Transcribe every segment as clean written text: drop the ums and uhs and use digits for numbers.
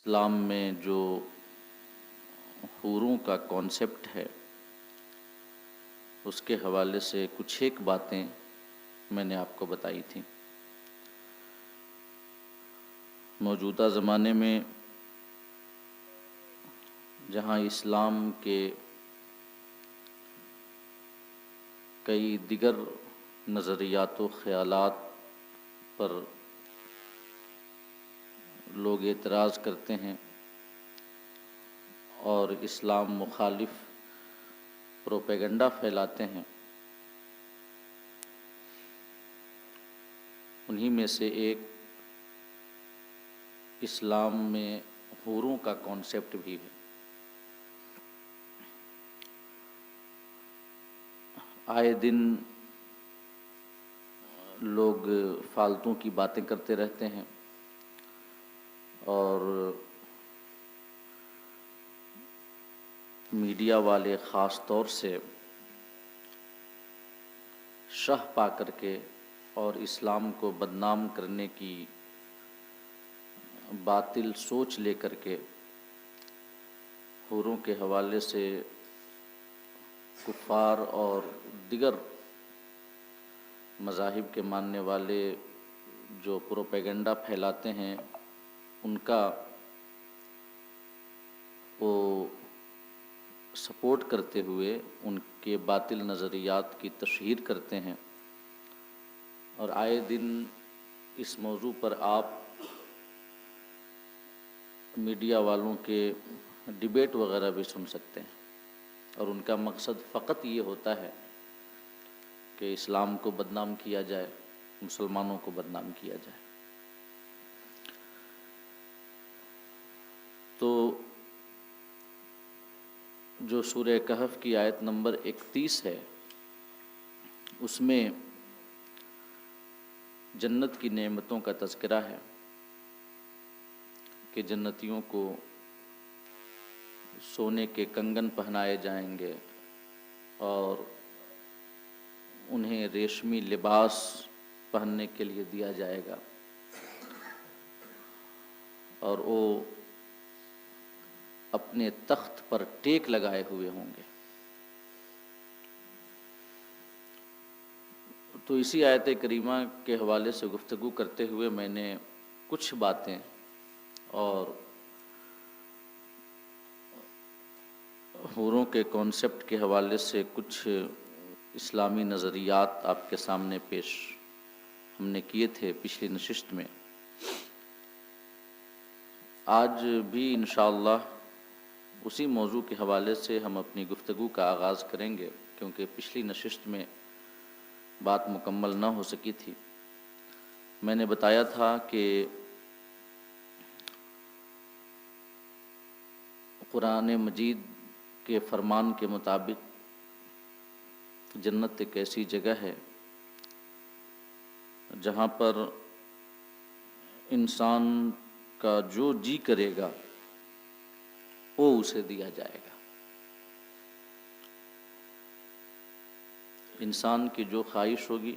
اسلام میں جو حوروں کا کانسیپٹ ہے اس کے حوالے سے کچھ ایک باتیں میں نے آپ کو بتائی تھیں۔ موجودہ زمانے میں جہاں اسلام کے کئی دیگر نظریات و خیالات پر لوگ اعتراض کرتے ہیں اور اسلام مخالف پروپیگنڈا پھیلاتے ہیں، انہی میں سے ایک اسلام میں حوروں کا کانسیپٹ بھی ہے۔ آئے دن لوگ فالتو کی باتیں کرتے رہتے ہیں اور میڈیا والے خاص طور سے شہ پا کر کے اور اسلام کو بدنام کرنے کی باطل سوچ لے کر کے حوروں کے حوالے سے کفار اور دیگر مذاہب کے ماننے والے جو پروپیگنڈا پھیلاتے ہیں ان کا وہ سپورٹ کرتے ہوئے ان کے باطل نظریات کی تشہیر کرتے ہیں، اور آئے دن اس موضوع پر آپ میڈیا والوں کے ڈیبیٹ وغیرہ بھی سن سکتے ہیں، اور ان کا مقصد فقط یہ ہوتا ہے کہ اسلام کو بدنام کیا جائے، مسلمانوں کو بدنام کیا جائے۔ تو جو سورہ کہف کی آیت نمبر 31 ہے اس میں جنت کی نعمتوں کا تذکرہ ہے کہ جنتیوں کو سونے کے کنگن پہنائے جائیں گے اور انہیں ریشمی لباس پہننے کے لیے دیا جائے گا، اور وہ اپنے تخت پر ٹیک لگائے ہوئے ہوں گے۔ تو اسی آیت کریمہ کے حوالے سے گفتگو کرتے ہوئے میں نے کچھ باتیں اور حوروں کے کانسیپٹ کے حوالے سے کچھ اسلامی نظریات آپ کے سامنے پیش ہم نے کیے تھے پچھلی نشست میں۔ آج بھی انشاءاللہ اسی موضوع کے حوالے سے ہم اپنی گفتگو کا آغاز کریں گے، کیونکہ پچھلی نشست میں بات مکمل نہ ہو سکی تھی۔ میں نے بتایا تھا کہ قرآن مجید کے فرمان کے مطابق جنت ایک ایسی جگہ ہے جہاں پر انسان کا جو جی کرے گا وہ اسے دیا جائے گا۔ انسان کی جو خواہش ہوگی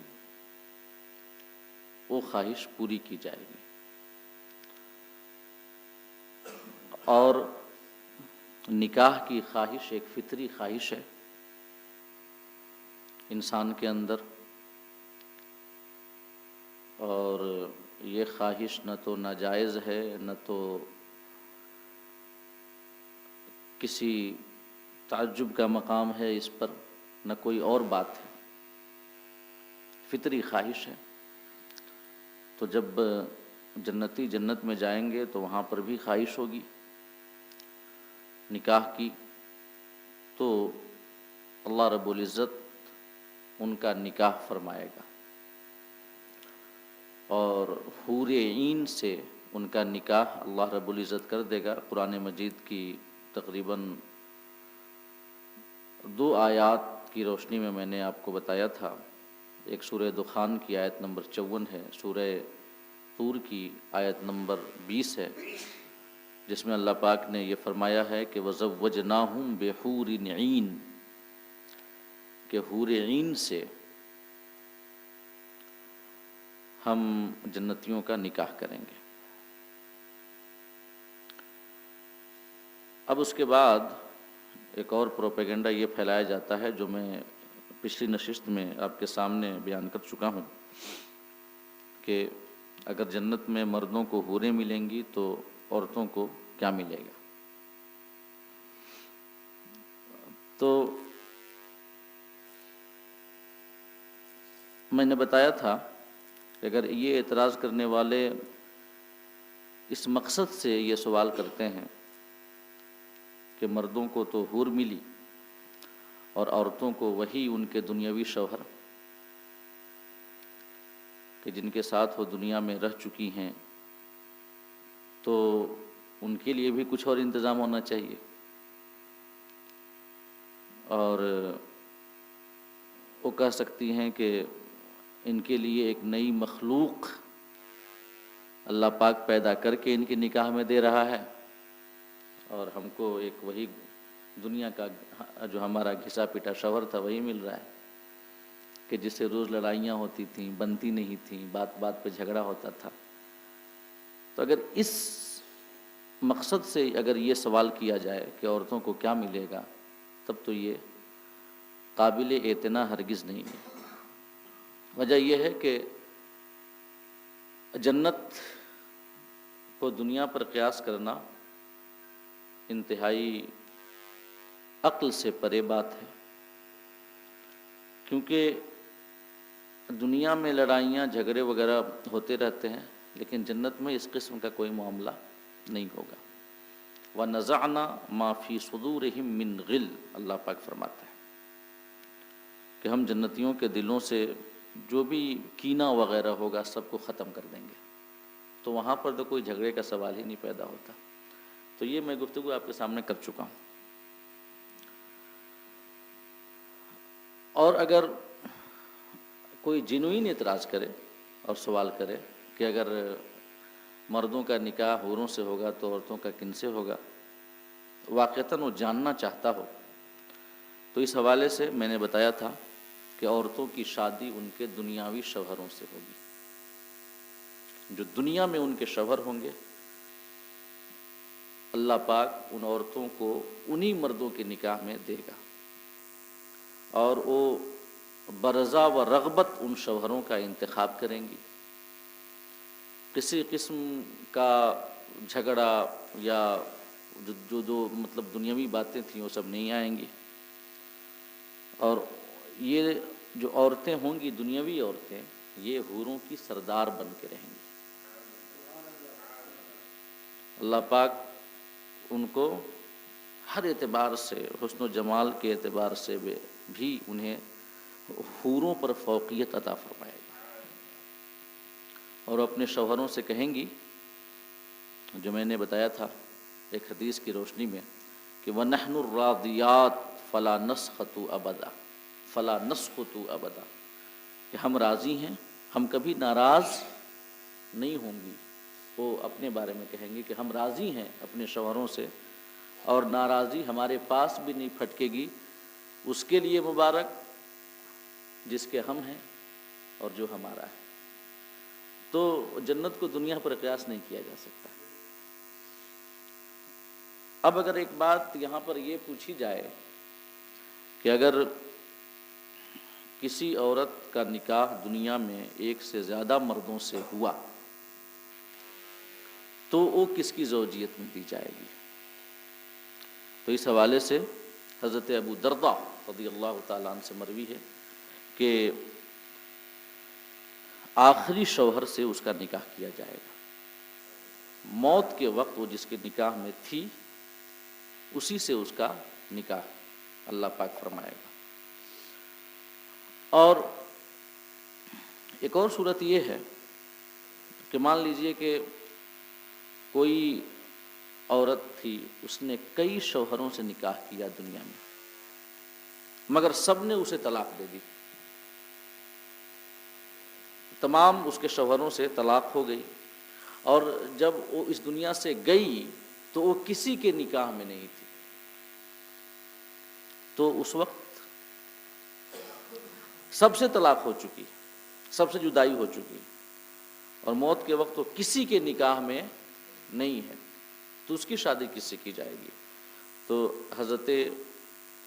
وہ خواہش پوری کی جائے گی، اور نکاح کی خواہش ایک فطری خواہش ہے انسان کے اندر، اور یہ خواہش نہ تو ناجائز ہے، نہ تو کسی تعجب کا مقام ہے اس پر، نہ کوئی اور بات ہے، فطری خواہش ہے۔ تو جب جنتی جنت میں جائیں گے تو وہاں پر بھی خواہش ہوگی نکاح کی، تو اللہ رب العزت ان کا نکاح فرمائے گا، اور حور عین سے ان کا نکاح اللہ رب العزت کر دے گا۔ قرآن مجید کی تقریباً 2 آیات کی روشنی میں نے آپ کو بتایا تھا، ایک سورہ دخان کی آیت نمبر 54 ہے، سورہ طور کی آیت نمبر 20 ہے، جس میں اللہ پاک نے یہ فرمایا ہے کہ وَزَوَّجْنَاهُمْ بِحُورٍ عِین، کہ حور عین سے ہم جنتیوں کا نکاح کریں گے۔ اب اس کے بعد ایک اور پروپیگنڈا یہ پھیلایا جاتا ہے جو میں پچھلی نشست میں آپ کے سامنے بیان کر چکا ہوں کہ اگر جنت میں مردوں کو حوریں ملیں گی تو عورتوں کو کیا ملے گا۔ تو میں نے بتایا تھا کہ اگر یہ اعتراض کرنے والے اس مقصد سے یہ سوال کرتے ہیں کہ مردوں کو تو حور ملی اور عورتوں کو وہی ان کے دنیاوی شوہر کہ جن کے ساتھ وہ دنیا میں رہ چکی ہیں، تو ان کے لیے بھی کچھ اور انتظام ہونا چاہیے، اور وہ کہہ سکتی ہیں کہ ان کے لیے ایک نئی مخلوق اللہ پاک پیدا کر کے ان کے نکاح میں دے رہا ہے، اور ہم کو ایک وہی دنیا کا جو ہمارا گھسا پٹا شوہر تھا وہی مل رہا ہے کہ جس سے روز لڑائیاں ہوتی تھیں، بنتی نہیں تھیں، بات بات پہ جھگڑا ہوتا تھا۔ تو اگر اس مقصد سے اگر یہ سوال کیا جائے کہ عورتوں کو کیا ملے گا، تب تو یہ قابل اعتنا ہرگز نہیں ہے۔ وجہ یہ ہے کہ جنت کو دنیا پر قیاس کرنا انتہائی عقل سے پرے بات ہے، کیونکہ دنیا میں لڑائیاں جھگڑے وغیرہ ہوتے رہتے ہیں، لیکن جنت میں اس قسم کا کوئی معاملہ نہیں ہوگا۔ وَنَزَعْنَا مَا فِي صُدُورِهِم مِّن غِلٍّ، اللہ پاک فرماتا ہے کہ ہم جنتیوں کے دلوں سے جو بھی کینہ وغیرہ ہوگا سب کو ختم کر دیں گے، تو وہاں پر تو کوئی جھگڑے کا سوال ہی نہیں پیدا ہوتا۔ تو یہ میں گفتگو آپ کے سامنے کر چکا ہوں۔ اور اگر کوئی جنوین اعتراض کرے اور سوال کرے کہ اگر مردوں کا نکاح حوروں سے ہوگا تو عورتوں کا کن سے ہوگا، واقعتاً وہ جاننا چاہتا ہو، تو اس حوالے سے میں نے بتایا تھا کہ عورتوں کی شادی ان کے دنیاوی شوہروں سے ہوگی، جو دنیا میں ان کے شوہر ہوں گے، اللہ پاک ان عورتوں کو انہی مردوں کے نکاح میں دے گا، اور وہ برضا و رغبت ان شوہروں کا انتخاب کریں گی۔ کسی قسم کا جھگڑا یا جو مطلب دنیاوی باتیں تھیں وہ سب نہیں آئیں گی، اور یہ جو عورتیں ہوں گی دنیاوی عورتیں، یہ حوروں کی سردار بن کے رہیں گی۔ اللہ پاک ان کو ہر اعتبار سے، حسن و جمال کے اعتبار سے بھی انہیں حوروں پر فوقیت عطا فرمائے گا، اور اپنے شوہروں سے کہیں گی، جو میں نے بتایا تھا ایک حدیث کی روشنی میں، کہ وَنَحْنُ الرَّاضِيَاتُ فَلَا نَسْخَطُ أَبَدًا فَلَا نَسْخُطُ أَبَدًا، کہ ہم راضی ہیں، ہم کبھی ناراض نہیں ہوں گی۔ وہ اپنے بارے میں کہیں گی کہ ہم راضی ہیں اپنے شوہروں سے، اور ناراضی ہمارے پاس بھی نہیں پھٹکے گی، اس کے لیے مبارک جس کے ہم ہیں اور جو ہمارا ہے۔ تو جنت کو دنیا پر قیاس نہیں کیا جا سکتا۔ اب اگر ایک بات یہاں پر یہ پوچھی جائے کہ اگر کسی عورت کا نکاح دنیا میں ایک سے زیادہ مردوں سے ہوا تو وہ کس کی زوجیت میں دی جائے گی، تو اس حوالے سے حضرت ابو درداء رضی اللہ تعالیٰ عنہ سے مروی ہے کہ آخری شوہر سے اس کا نکاح کیا جائے گا، موت کے وقت وہ جس کے نکاح میں تھی اسی سے اس کا نکاح اللہ پاک فرمائے گا۔ اور ایک اور صورت یہ ہے کہ مان لیجئے کہ کوئی عورت تھی، اس نے کئی شوہروں سے نکاح کیا دنیا میں، مگر سب نے اسے طلاق دے دی، تمام اس کے شوہروں سے طلاق ہو گئی، اور جب وہ اس دنیا سے گئی تو وہ کسی کے نکاح میں نہیں تھی، تو اس وقت سب سے طلاق ہو چکی، سب سے جدائی ہو چکی، اور موت کے وقت وہ کسی کے نکاح میں نہیں ہے، تو اس کی شادی کس سے کی جائے گی؟ تو حضرت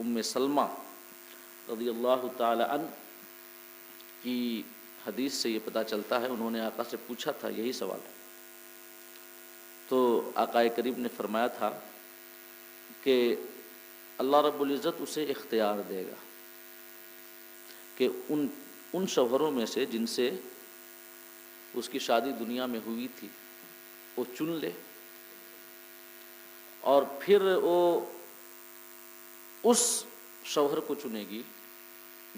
ام سلمہ رضی اللہ تعالی عنہ کی حدیث سے یہ پتہ چلتا ہے، انہوں نے آقا سے پوچھا تھا یہی سوال، تو آقا کریم نے فرمایا تھا کہ اللہ رب العزت اسے اختیار دے گا کہ ان شوہروں میں سے جن سے اس کی شادی دنیا میں ہوئی تھی وہ چن لے، اور پھر وہ اس شوہر کو چنے گی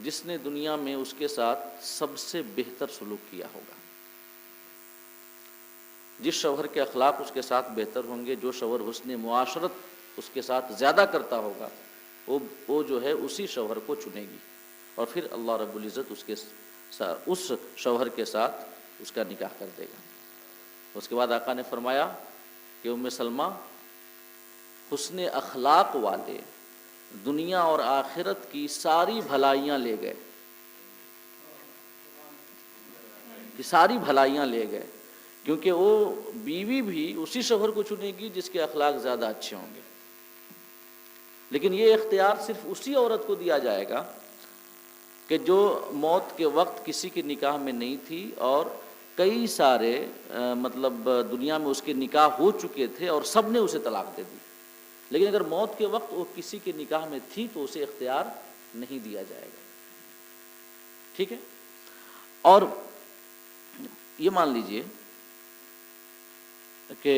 جس نے دنیا میں اس کے ساتھ سب سے بہتر سلوک کیا ہوگا۔ جس شوہر کے اخلاق اس کے ساتھ بہتر ہوں گے، جو شوہر حسن معاشرت اس کے ساتھ زیادہ کرتا ہوگا، وہ جو ہے اسی شوہر کو چنے گی، اور پھر اللہ رب العزت اس شوہر کے ساتھ اس کا نکاح کر دے گا۔ اس کے بعد آقا نے فرمایا کہ ام سلمہ، حسن اخلاق والے دنیا اور آخرت کی ساری بھلائیاں لے گئے، کہ ساری بھلائیاں لے گئے، کیونکہ وہ بیوی بھی اسی شوہر کو چنے گی جس کے اخلاق زیادہ اچھے ہوں گے۔ لیکن یہ اختیار صرف اسی عورت کو دیا جائے گا کہ جو موت کے وقت کسی کے نکاح میں نہیں تھی، اور کئی سارے مطلب دنیا میں اس کے نکاح ہو چکے تھے اور سب نے اسے طلاق دے دی، لیکن اگر موت کے وقت وہ کسی کے نکاح میں تھی تو اسے اختیار نہیں دیا جائے گا۔ ٹھیک ہے؟ اور یہ مان لیجئے کہ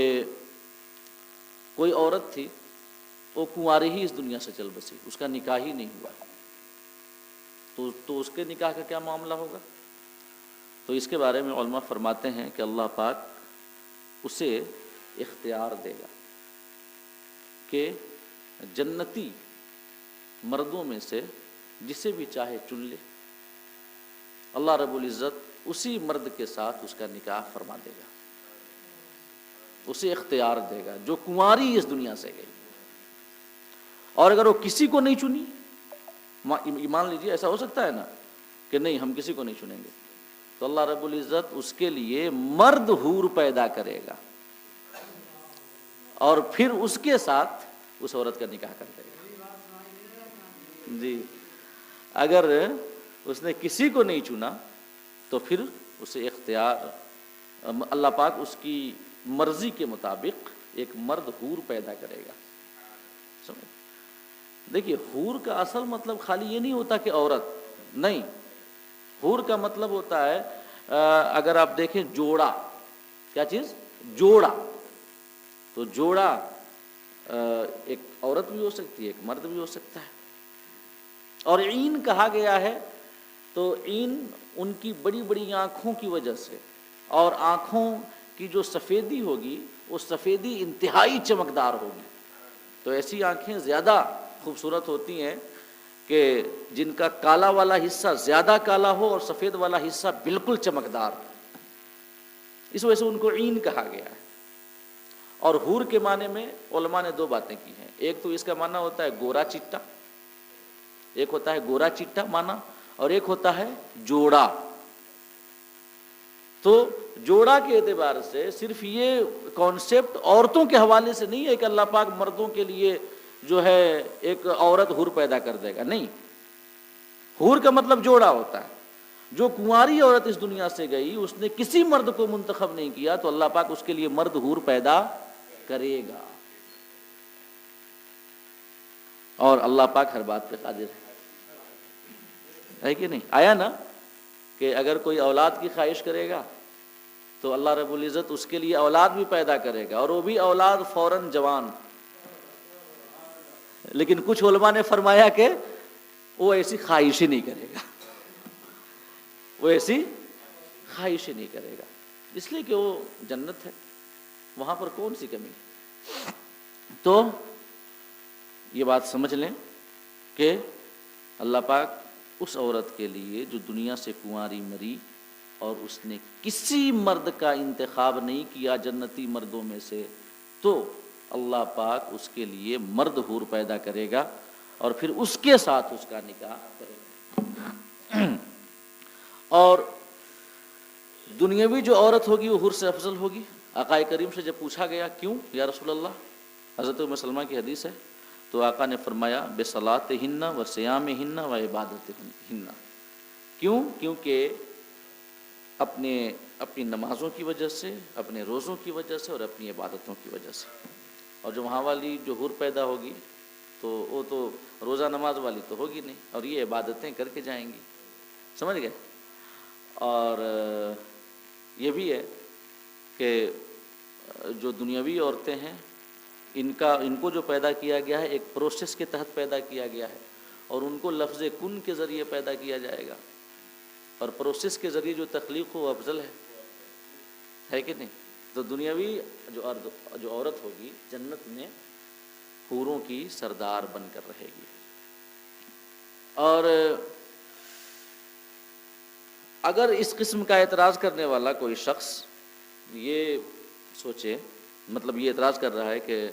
کوئی عورت تھی، وہ کنواری ہی اس دنیا سے چل بسی، اس کا نکاح ہی نہیں ہوا، تو اس کے نکاح کا کیا معاملہ ہوگا؟ تو اس کے بارے میں علماء فرماتے ہیں کہ اللہ پاک اسے اختیار دے گا کہ جنتی مردوں میں سے جسے بھی چاہے چن لے، اللہ رب العزت اسی مرد کے ساتھ اس کا نکاح فرما دے گا، اسے اختیار دے گا جو کنواری اس دنیا سے گئی۔ اور اگر وہ کسی کو نہیں چنی، مان لیجیے ایسا ہو سکتا ہے نا کہ نہیں ہم کسی کو نہیں چنیں گے، تو اللہ رب العزت اس کے لیے مرد حور پیدا کرے گا اور پھر اس کے ساتھ اس عورت کا نکاح کر دے گا۔ جی، اگر اس نے کسی کو نہیں چنا تو پھر اسے اختیار اللہ پاک اس کی مرضی کے مطابق ایک مرد حور پیدا کرے گا۔ سمجھ؟ دیکھیے، حور کا اصل مطلب خالی یہ نہیں ہوتا کہ عورت، نہیں، حور کا مطلب ہوتا ہے اگر آپ دیکھیں جوڑا، کیا چیز؟ جوڑا، تو جوڑا ایک عورت بھی ہو سکتی ہے، ایک مرد بھی ہو سکتا ہے۔ اور عین کہا گیا ہے تو عین ان کی بڑی بڑی آنکھوں کی وجہ سے، اور آنکھوں کی جو سفیدی ہوگی وہ سفیدی انتہائی چمکدار ہوگی، تو ایسی آنکھیں زیادہ خوبصورت ہوتی ہیں کہ جن کا کالا والا حصہ زیادہ کالا ہو اور سفید والا حصہ بالکل چمکدار، اس وجہ سے ان کو عین کہا گیا ہے۔ اور حور کے معنی میں علماء نے دو باتیں کی ہیں، ایک تو اس کا معنی ہوتا ہے گورا چٹا، ایک ہوتا ہے گورا چٹا معنی، اور ایک ہوتا ہے جوڑا۔ تو جوڑا کے اعتبار سے صرف یہ کانسیپٹ عورتوں کے حوالے سے نہیں ہے کہ اللہ پاک مردوں کے لیے جو ہے ایک عورت حور پیدا کر دے گا، نہیں، حور کا مطلب جوڑا ہوتا ہے۔ جو کنواری عورت اس دنیا سے گئی، اس نے کسی مرد کو منتخب نہیں کیا، تو اللہ پاک اس کے لیے مرد حور پیدا کرے گا، اور اللہ پاک ہر بات پہ قادر ہے کہ نہیں؟ آیا نا کہ اگر کوئی اولاد کی خواہش کرے گا تو اللہ رب العزت اس کے لیے اولاد بھی پیدا کرے گا، اور وہ بھی اولاد فوراً جوان۔ لیکن کچھ علماء نے فرمایا کہ وہ ایسی خواہش ہی نہیں کرے گا، وہ ایسی خواہش ہی نہیں کرے گا، اس لیے کہ وہ جنت ہے، وہاں پر کون سی کمی ہے۔ تو یہ بات سمجھ لیں کہ اللہ پاک اس عورت کے لیے جو دنیا سے کنواری مری اور اس نے کسی مرد کا انتخاب نہیں کیا جنتی مردوں میں سے، تو اللہ پاک اس کے لیے مرد حور پیدا کرے گا اور پھر اس کے ساتھ اس کا نکاح کرے گا۔ اور دنیاوی جو عورت ہوگی وہ حور سے افضل ہوگی۔ آقا کریم سے جب پوچھا گیا کیوں یا رسول اللہ، حضرت ام سلمہ کی حدیث ہے، تو آقا نے فرمایا بصلاتہن و صیامہن و عبادتہن. کیوں؟ کیونکہ اپنی نمازوں کی وجہ سے، اپنے روزوں کی وجہ سے اور اپنی عبادتوں کی وجہ سے. اور جو وہاں والی جو حور پیدا ہوگی تو وہ تو روزہ نماز والی تو ہوگی نہیں، اور یہ عبادتیں کر کے جائیں گی. سمجھ گئے؟ اور یہ بھی ہے کہ جو دنیاوی عورتیں ہیں ان کو جو پیدا کیا گیا ہے ایک پروسیس کے تحت پیدا کیا گیا ہے، اور ان کو لفظ کن کے ذریعے پیدا کیا جائے گا، اور پروسیس کے ذریعے جو تخلیق ہو وہ افضل ہے کہ نہیں؟ تو دنیاوی جو عورت ہوگی جنت میں حوروں کی سردار بن کر رہے گی. اور اگر اس قسم کا اعتراض کرنے والا کوئی شخص یہ سوچے، مطلب یہ اعتراض کر رہا ہے کہ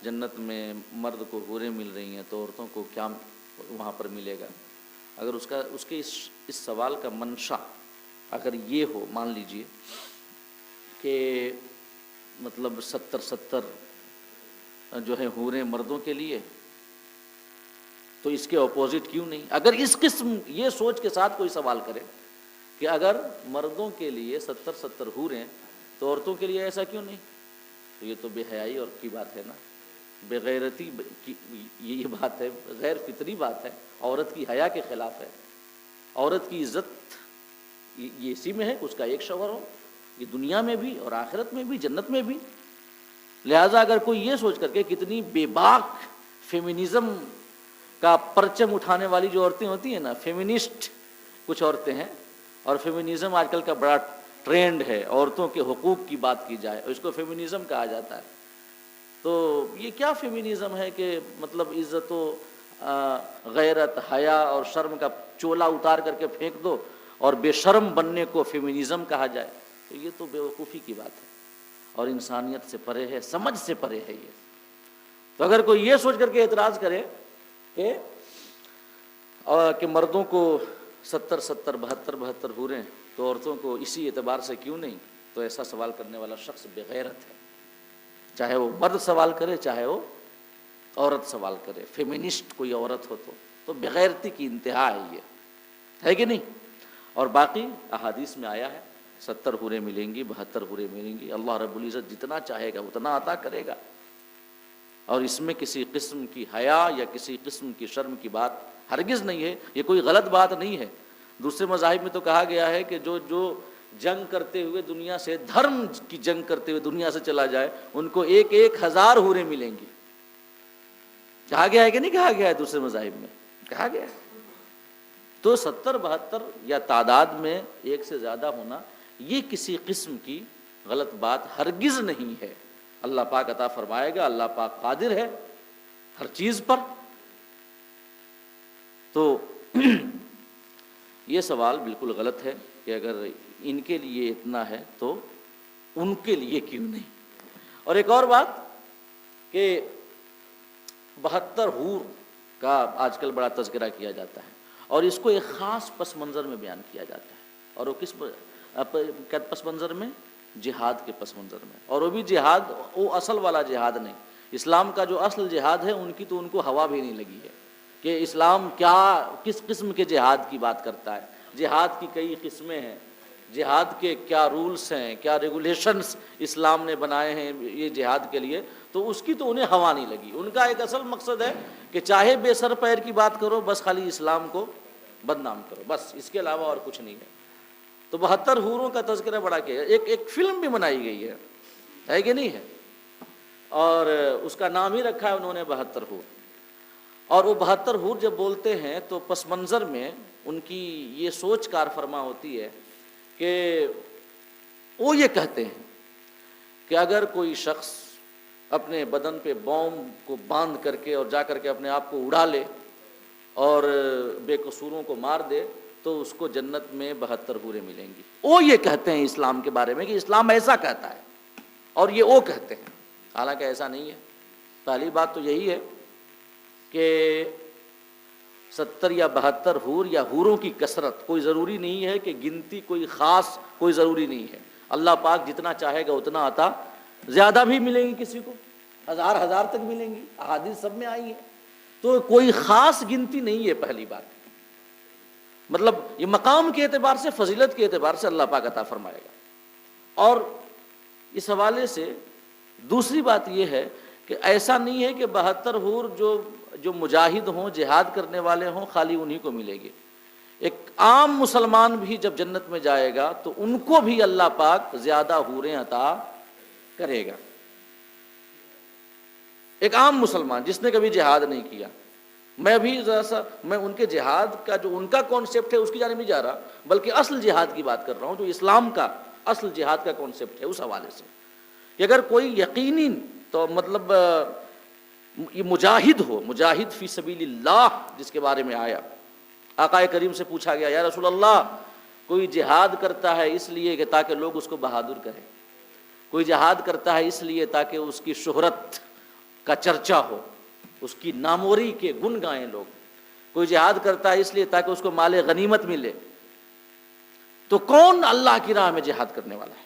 جنت میں مرد کو حوریں مل رہی ہیں تو عورتوں کو کیا وہاں پر ملے گا، اگر اس کے اس سوال کا منشا اگر یہ ہو، مان لیجئے کہ مطلب 70 جو ہے حوریں مردوں کے لیے، تو اس کے اپوزٹ کیوں نہیں؟ اگر اس قسم یہ سوچ کے ساتھ کوئی سوال کرے کہ اگر مردوں کے لیے 70 حوریں تو عورتوں کے لیے ایسا کیوں نہیں، تو یہ تو بے حیائی اور کی بات ہے نا، بے غیرتی کی یہ بات ہے، غیر فطری بات ہے، عورت کی حیا کے خلاف ہے. عورت کی عزت یہ اسی میں ہے کہ اس کا ایک شوہر ہو، یہ دنیا میں بھی اور آخرت میں بھی، جنت میں بھی. لہٰذا اگر کوئی یہ سوچ کر کے کتنی بے باک فیمنزم کا پرچم اٹھانے والی جو عورتیں ہوتی ہیں نا، فیمنسٹ کچھ عورتیں ہیں، اور فیمنزم آج کل کا بڑا ٹرینڈ ہے، عورتوں کے حقوق کی بات کی جائے اور اس کو فیمنزم کہا جاتا ہے. تو یہ کیا فیمنزم ہے کہ مطلب عزت و غیرت، حیا اور شرم کا چولا اتار کر کے پھینک دو اور بے شرم بننے کو فیمنزم کہا جائے؟ تو یہ تو بیوقوفی کی بات ہے اور انسانیت سے پرے ہے، سمجھ سے پرے ہے یہ. تو اگر کوئی یہ سوچ کر کے اعتراض کرے کہ مردوں کو 70 72 حوریں تو عورتوں کو اسی اعتبار سے کیوں نہیں، تو ایسا سوال کرنے والا شخص بے غیرت ہے، چاہے وہ مرد سوال کرے چاہے وہ عورت سوال کرے. فیمنسٹ کوئی عورت ہو تو بے غیرتی کی انتہا ہے، یہ ہے کہ نہیں؟ اور باقی احادیث میں آیا ہے 70 حوریں ملیں گی، 72 حوریں ملیں گی. اللہ رب العزت جتنا چاہے گا اتنا عطا کرے گا، اور اس میں کسی قسم کی حیا یا کسی قسم کی شرم کی بات ہرگز نہیں ہے. یہ کوئی غلط بات نہیں ہے. دوسرے مذاہب میں تو کہا گیا ہے کہ جو جنگ کرتے ہوئے دنیا سے، دھرم کی جنگ کرتے ہوئے دنیا سے چلا جائے ان کو 1000 حوریں ملیں گی. کہا گیا ہے کہ نہیں کہا گیا ہے؟ دوسرے مذاہب میں کہا گیا ہے. تو 70 72 یا تعداد میں ایک سے زیادہ ہونا یہ کسی قسم کی غلط بات ہرگز نہیں ہے. اللہ پاک عطا فرمائے گا، اللہ پاک قادر ہے ہر چیز پر. تو یہ سوال بالکل غلط ہے کہ اگر ان کے لیے اتنا ہے تو ان کے لیے کیوں نہیں. اور ایک اور بات کہ 72 حور کا آج کل بڑا تذکرہ کیا جاتا ہے اور اس کو ایک خاص پس منظر میں بیان کیا جاتا ہے. اور وہ کس پس منظر میں؟ جہاد کے پس منظر میں. اور وہ بھی جہاد، وہ اصل والا جہاد نہیں. اسلام کا جو اصل جہاد ہے ان کی تو ان کو ہوا بھی نہیں لگی ہے کہ اسلام کیا کس قسم کے جہاد کی بات کرتا ہے. جہاد کی کئی قسمیں ہیں، جہاد کے کیا رولز ہیں، کیا ریگولیشنز اسلام نے بنائے ہیں یہ جہاد کے لیے، تو اس کی تو انہیں ہوا نہیں لگی. ان کا ایک اصل مقصد ہے کہ چاہے بے سر پیر کی بات کرو، بس خالی اسلام کو بدنام کرو، بس اس کے علاوہ اور کچھ نہیں ہے. تو 72 حوروں کا تذکرہ بڑا کیا ہے. ایک فلم بھی بنائی گئی ہے کہ نہیں ہے، اور اس کا نام ہی رکھا ہے انہوں نے 72 حور. اور وہ 72 حور جب بولتے ہیں تو پس منظر میں ان کی یہ سوچ کار فرما ہوتی ہے کہ وہ یہ کہتے ہیں کہ اگر کوئی شخص اپنے بدن پہ بوم کو باندھ کر کے اور جا کر کے اپنے آپ کو اڑا لے اور بے قصوروں کو مار دے تو اس کو جنت میں 72 حوریں ملیں گی. وہ یہ کہتے ہیں اسلام کے بارے میں کہ اسلام ایسا کہتا ہے، اور یہ وہ کہتے ہیں، حالانکہ ایسا نہیں ہے. پہلی بات تو یہی ہے کہ 70 یا 72 حور یا حوروں کی کثرت کوئی ضروری نہیں ہے، کہ گنتی کوئی خاص کوئی ضروری نہیں ہے. اللہ پاک جتنا چاہے گا اتنا عطا، زیادہ بھی ملیں گی کسی کو ہزار ہزار تک ملیں گی، احادیث سب میں آئی ہیں۔ تو کوئی خاص گنتی نہیں ہے، پہلی بات مطلب یہ مقام کے اعتبار سے، فضیلت کے اعتبار سے اللہ پاک عطا فرمائے گا۔ اور اس حوالے سے دوسری بات یہ ہے کہ ایسا نہیں ہے کہ 72 حور جو مجاہد ہوں، جہاد کرنے والے ہوں، خالی انہی کو ملے گی۔ ایک عام مسلمان بھی جب جنت میں جائے گا تو ان کو بھی اللہ پاک زیادہ حوریں عطا کرے گا۔ ایک عام مسلمان جس نے کبھی جہاد نہیں کیا، میں بھی ذرا سا میں ان کے جہاد کا جو ان کا کانسیپٹ ہے اس کی جانب نہیں جا رہا، بلکہ اصل جہاد کی بات کر رہا ہوں، جو اسلام کا اصل جہاد کا کانسیپٹ ہے، اس حوالے سے کہ اگر کوئی یقینی تو مطلب یہ مجاہد ہو، مجاہد فی سبیل اللہ جس کے بارے میں آیا، آقا کریم سے پوچھا گیا، یا رسول اللہ کوئی جہاد کرتا ہے اس لیے کہ تاکہ لوگ اس کو بہادر کریں، کوئی جہاد کرتا ہے اس لیے تاکہ اس کی شہرت کا چرچا ہو، اس کی ناموری کے گن گائیں لوگ، کوئی جہاد کرتا ہے اس لیے تاکہ اس کو مال غنیمت ملے، تو کون اللہ کی راہ میں جہاد کرنے والا ہے؟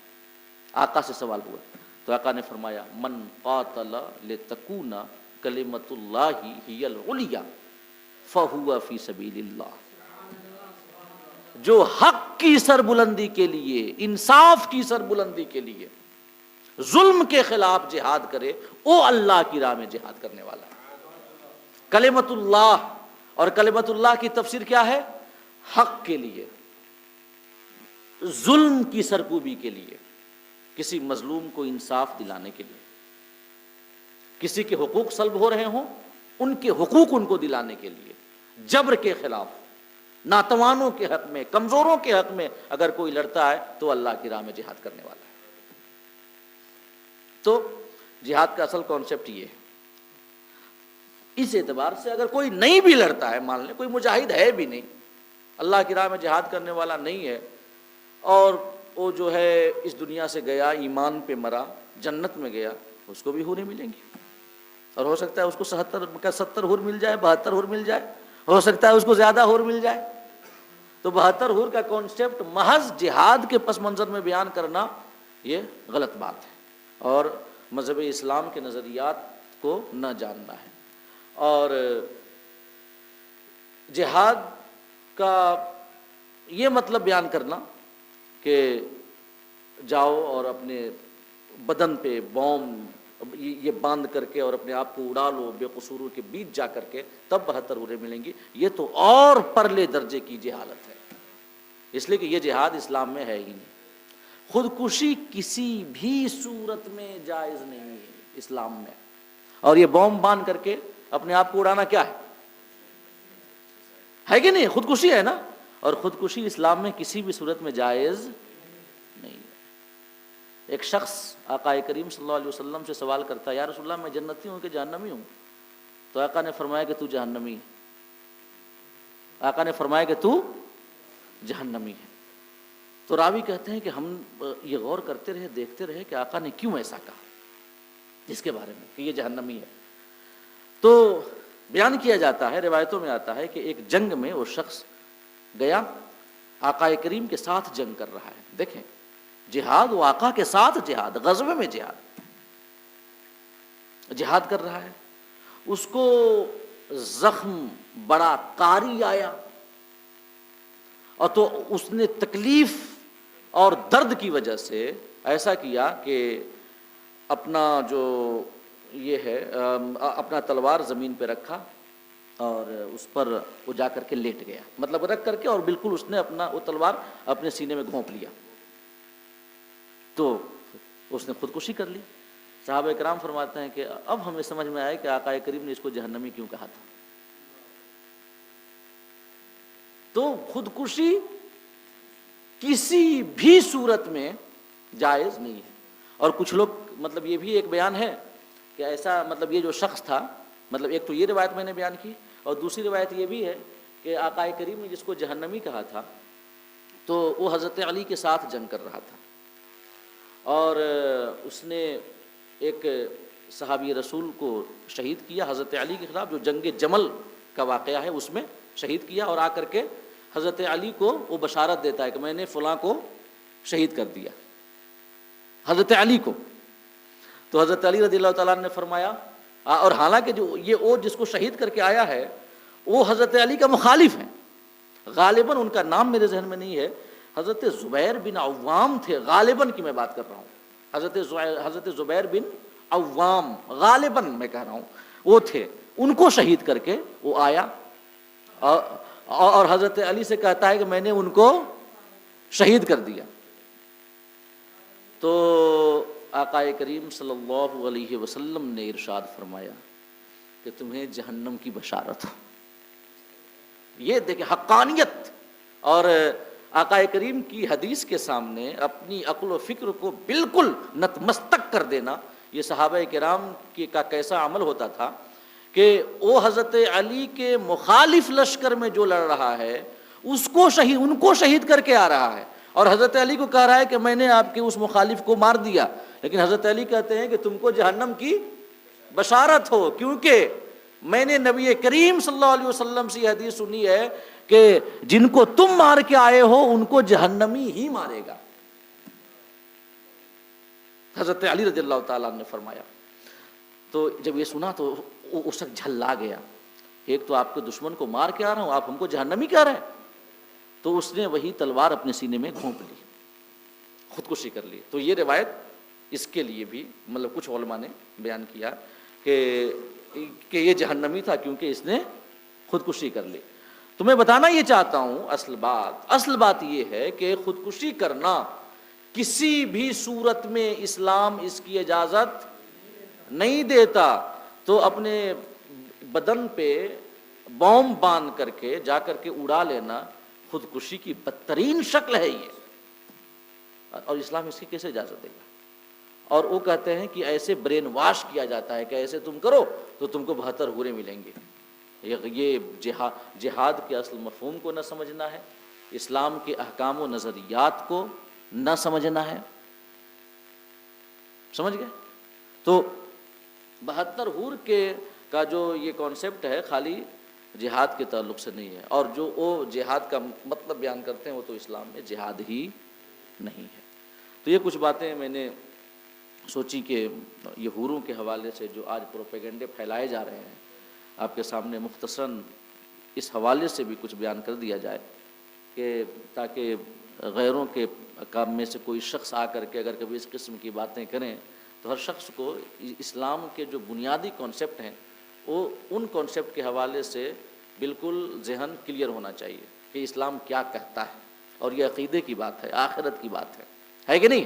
آقا سے سوال ہوا تو آقا نے فرمایا، من قاتل لتکون کلمۃ اللہ ہی العلیٰ فہو فی سبیل اللہ، جو حق کی سربلندی کے لیے، انصاف کی سربلندی کے لیے ظلم کے خلاف جہاد کرے، وہ اللہ کی راہ میں جہاد کرنے والا ہے۔ کلمۃ اللہ، اور کلمۃ اللہ کی تفسیر کیا ہے؟ حق کے لیے، ظلم کی سرکوبی کے لیے، کسی مظلوم کو انصاف دلانے کے لیے، کسی کے حقوق سلب ہو رہے ہوں ان کے حقوق ان کو دلانے کے لیے، جبر کے خلاف، ناتوانوں کے حق میں، کمزوروں کے حق میں اگر کوئی لڑتا ہے تو اللہ کی راہ میں جہاد کرنے والا ہے۔ تو جہاد کا اصل کانسیپٹ یہ ہے۔ اس اعتبار سے اگر کوئی نہیں بھی لڑتا ہے، مان لیں کوئی مجاہد ہے بھی نہیں، اللہ کی راہ میں جہاد کرنے والا نہیں ہے، اور وہ جو ہے اس دنیا سے گیا، ایمان پہ مرا، جنت میں گیا، اس کو بھی حوریں ملیں گی، اور ہو سکتا ہے اس کو 70 حور مل جائے، 72 حور مل جائے، ہو سکتا ہے اس کو زیادہ حور مل جائے۔ تو 72 حور کا کانسیپٹ محض جہاد کے پس منظر میں بیان کرنا یہ غلط بات ہے، اور مذہب اسلام کے نظریات کو نہ جاننا ہے۔ اور جہاد کا یہ مطلب بیان کرنا کہ جاؤ اور اپنے بدن پہ بوم یہ باندھ کر کے اور اپنے آپ کو اڑا لو، بے قصوروں کے بیچ جا کر کے تب 72 حوریں ملیں گی، یہ تو اور پرلے درجے کی جہالت ہے، اس لیے کہ یہ جہاد اسلام میں ہے ہی نہیں۔ خودکشی کسی بھی صورت میں جائز نہیں ہے اسلام میں، اور یہ بوم باندھ کر کے اپنے آپ کو اڑانا کیا ہے کہ نہیں؟ خودکشی ہے نا، اور خودکشی اسلام میں کسی بھی صورت میں جائز نہیں ہے۔ ایک شخص آقا کریم صلی اللہ علیہ وسلم سے سوال کرتا ہے، یا رسول اللہ میں جنتی ہوں کہ جہنمی ہوں؟ تو آقا نے فرمایا کہ تو جہنمی ہے، آقا نے فرمایا کہ تو جہنمی ہے۔ تو راوی کہتے ہیں کہ ہم یہ غور کرتے رہے، دیکھتے رہے کہ آقا نے کیوں ایسا کہا جس کے بارے میں کہ یہ جہنمی ہے۔ تو بیان کیا جاتا ہے، روایتوں میں آتا ہے کہ ایک جنگ میں وہ شخص گیا، آقا کریم کے ساتھ جنگ کر رہا ہے۔ دیکھیں جہاد، وہ آقا کے ساتھ جہاد، غزوے میں جہاد کر رہا ہے، اس کو زخم بڑا کاری آیا، اور تو اس نے تکلیف اور درد کی وجہ سے ایسا کیا کہ اپنا جو یہ ہے اپنا تلوار زمین پہ رکھا اور اس پر وہ جا کر کے لیٹ گیا، مطلب رکھ کر کے، اور بالکل اس نے اپنا وہ تلوار اپنے سینے میں گھونپ لیا، تو اس نے خودکشی کر لی۔ صحابہ کرام فرماتے ہیں کہ اب ہمیں سمجھ میں آیا کہ آقا کریم نے اس کو جہنمی کیوں کہا تھا۔ تو خودکشی کسی بھی صورت میں جائز نہیں ہے۔ اور کچھ لوگ مطلب یہ بھی ایک بیان ہے کہ ایسا مطلب یہ جو شخص تھا، مطلب ایک تو یہ روایت میں نے بیان کی، اور دوسری روایت یہ بھی ہے کہ آقا کریم نے جس کو جہنمی کہا تھا تو وہ حضرت علی کے ساتھ جنگ کر رہا تھا، اور اس نے ایک صحابی رسول کو شہید کیا حضرت علی کے خلاف، جو جنگ جمل کا واقعہ ہے اس میں شہید کیا، اور آ کر کے حضرت علی کو وہ بشارت دیتا ہے کہ میں نے فلاں کو شہید کر دیا، حضرت علی کو۔ تو حضرت علی رضی اللہ تعالیٰ عنہ نے فرمایا، اور حالانکہ جو یہ وہ جس کو شہید کر کے آیا ہے وہ حضرت علی کا مخالف ہیں، غالباً ان کا نام میرے ذہن میں نہیں ہے، حضرت زبیر بن عوام تھے، غالباً کی میں بات کر رہا ہوں، حضرت زبیر بن عوام غالباً میں کہہ رہا ہوں وہ تھے، ان کو شہید کر کے وہ آیا اور حضرت علی سے کہتا ہے کہ میں نے ان کو شہید کر دیا۔ تو آقا کریم صلی اللہ علیہ وسلم نے ارشاد فرمایا کہ تمہیں جہنم کی بشارت ہو۔ یہ دیکھیں حقانیت، اور آقا کریم کی حدیث کے سامنے اپنی عقل و فکر کو بالکل نتمستق کر دینا، یہ صحابہ کرام کا کیسا عمل ہوتا تھا کہ وہ حضرت علی کے مخالف لشکر میں جو لڑ رہا ہے ان کو شہید کر کے آ رہا ہے، اور حضرت علی کو کہہ رہا ہے کہ میں نے آپ کے اس مخالف کو مار دیا، لیکن حضرت علی کہتے ہیں کہ تم کو جہنم کی بشارت ہو، کیونکہ میں نے نبی کریم صلی اللہ علیہ وسلم سے یہ حدیث سنی ہے کہ جن کو تم مار کے آئے ہو ان کو جہنمی ہی مارے گا۔ حضرت علی رضی اللہ تعالیٰ نے فرمایا، تو جب یہ سنا تو اس وقت جھلا گیا، ایک تو آپ کے دشمن کو مار کے آ رہا ہوں، آپ ہم کو جہنمی کہہ رہے ہیں، تو اس نے وہی تلوار اپنے سینے میں گھونپ لی، خودکشی کر لی۔ تو یہ روایت اس کے لیے بھی مطلب کچھ علماء نے بیان کیا کہ یہ جہنمی تھا کیونکہ اس نے خودکشی کر لی۔ تو میں بتانا یہ چاہتا ہوں اصل بات یہ ہے کہ خودکشی کرنا کسی بھی صورت میں اسلام اس کی اجازت نہیں دیتا، تو اپنے بدن پہ بوم باندھ کر کے جا کر کے اڑا لینا خودکشی کی بدترین شکل ہے یہ، اور اسلام اس کی کیسے اجازت دے گا؟ اور وہ کہتے ہیں کہ ایسے برین واش کیا جاتا ہے کہ ایسے تم کرو تو تم کو 72 حوریں ملیں گے۔ یہ جہاد کے اصل مفہوم کو نہ سمجھنا ہے، اسلام کے احکام و نظریات کو نہ سمجھنا ہے، سمجھ گئے؟ تو 72 حور کا جو یہ کانسیپٹ ہے خالی جہاد کے تعلق سے نہیں ہے، اور جو وہ جہاد کا مطلب بیان کرتے ہیں وہ تو اسلام میں جہاد ہی نہیں ہے۔ تو یہ کچھ باتیں میں نے سوچی کہ یہ حوروں کے حوالے سے جو آج پروپیگنڈے پھیلائے جا رہے ہیں آپ کے سامنے مختصراً اس حوالے سے بھی کچھ بیان کر دیا جائے، کہ تاکہ غیروں کے کام میں سے کوئی شخص آ کر کے اگر کبھی اس قسم کی باتیں کریں تو ہر شخص کو اسلام کے جو بنیادی کانسیپٹ ہیں وہ ان کانسیپٹ کے حوالے سے بالکل ذہن کلیئر ہونا چاہیے کہ اسلام کیا کہتا ہے، اور یہ عقیدے کی بات ہے، آخرت کی بات ہے کہ نہیں؟